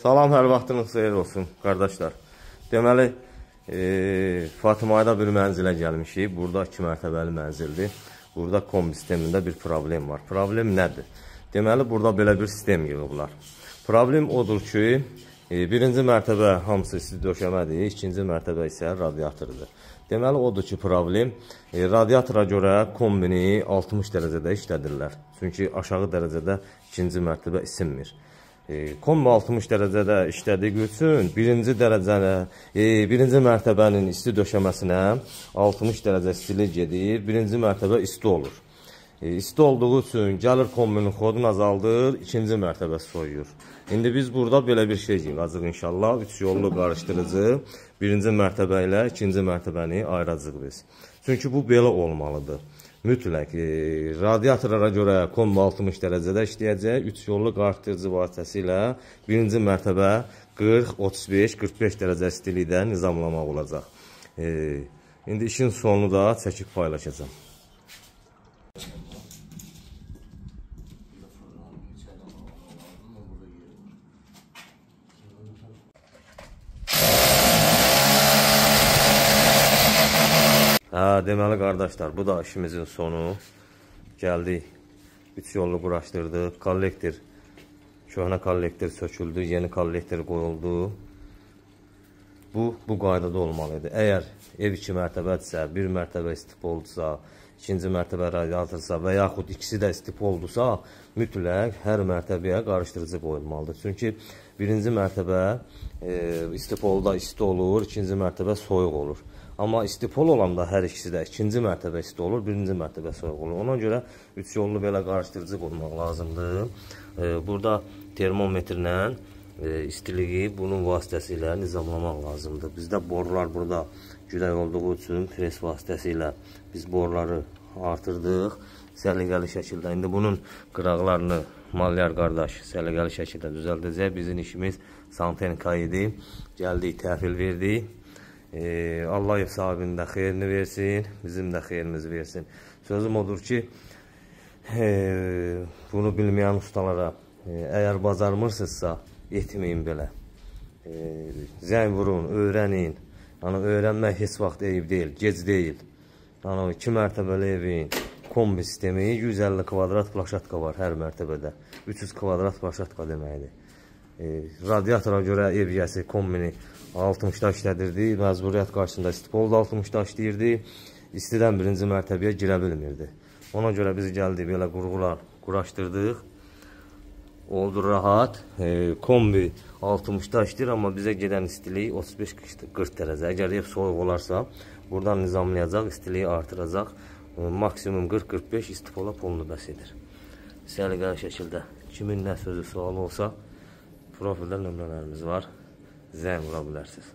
Salam, hər vaxtınız xeyir olsun, qardaşlar. Deməli, Fatımayda bir mənzilə gəlmişik. Burada 2 mərtəbəli mənzildir. Burada kombi sistemində bir problem var. Problem nədir? Deməli, burada belə bir sistem yığıblar. Problem odur ki, birinci mərtəbə hamısı isti döşəmədir, ikinci mərtəbə isə radiatordur. Deməli, odur ki, problem radiatora görə kombini 60 dərəcədə işlədirlər. Çünki aşağı dərəcədə ikinci mərtəbə isinmir. Kombi 60 dərəcədə işlədiyi üçün birinci mərtəbənin isti döşəməsinə 60 dərəcə istilik gedir, birinci mərtəbə isti olur. İsti olduğu üçün gəlir kombinin xodunu azaldır, ikinci mərtəbə soyuyur. İndi biz burada belə bir şey yığacaq inşallah. 3 yollu qarışdırıcı birinci mərtəbə ilə ikinci mərtəbəni ayıracaq biz. Çünki bu belə olmalıdır. Mütləq radiatorlara görə kombi 60 dərəcədə işləyəcək. 3 yollu qarışdırıcı vasitəsilə birinci mərtəbə 40, 35, 45 dərəcə istilikdə nizamlamaq olacaq. İndi işin sonunu da çəkib paylaşacağım. Deməli qardaşlar, bu da işimizin sonu. Gəldik, 3 yollu quraşdırdıq. Kollektor, köhnə kollektor söküldü, yeni kollektor qoyuldu. Bu qaydada olmalıdır. Əgər ev 2 mərtəbədirsə, 1 mərtəbə istip oldusa, ikinci mərtəbə radiatorsa və yaxud ikisi də istip oldusa, mütləq hər mərtəbəyə qarışdırıcı qoyulmalıdır. Çünki birinci mərtəbə istipolda isti olur, ikinci mərtəbə soyuq olur. Amma istipol olanda hər ikisi də ikinci mərtəbə isti olur, birinci mərtəbə soyuq olur. Ona görə 3 yollu belə qarışdırıcı qoymaq lazımdır. Burada termometrlə istiliyi bunun vasitəsilə nizamlamaq lazımdır. Bizdə borular burada güdək olduğu üçün pres vasitəsilə biz boruları artırdıq səliqəli şəkildə. İndi bunun qıraqlarını malyar qardaş səliqəli şəkildə düzəldəcək. Bizim işimiz santenika idi. Gəldik, təhvil verdik. Allah ev sahibinin də xeyrini versin, bizim də xeyrimizi versin. Sözüm odur ki, bunu bilməyən ustalara əgər bacarmırsınızsa, etməyin belə. Zəng vurun, öyrənin. Öyrənmək heç vaxt eyib deyil, gec deyil. 2 mərtəbəli evin kombi sistemi 150 kvadrat plaşatka var hər mərtəbədə. 300 kvadrat plaşatka deməkdir. Radiatora görə ev yəsi kombini 60-da işlədirdi, məcburiyyət qarşısında istipolda 60-da işləyirdi, istidən birinci mərtəbəyə girə bilmirdi. Ona görə biz gəldik, belə qurğular quraşdırdıq, oldu rahat, kombi 60-da işləyir, amma bizə gedən istilik 35-40 dərəcə. Əgər ev soyuq olarsa, buradan nizamlayacaq, istiliyi artıracaq, maksimum 40-45 istipola polunu bəs edir. Səliqəli şəkildə kimin nə sözü sualı olsa, profildə nömrələrimiz var. Zəng vura bilərsiniz.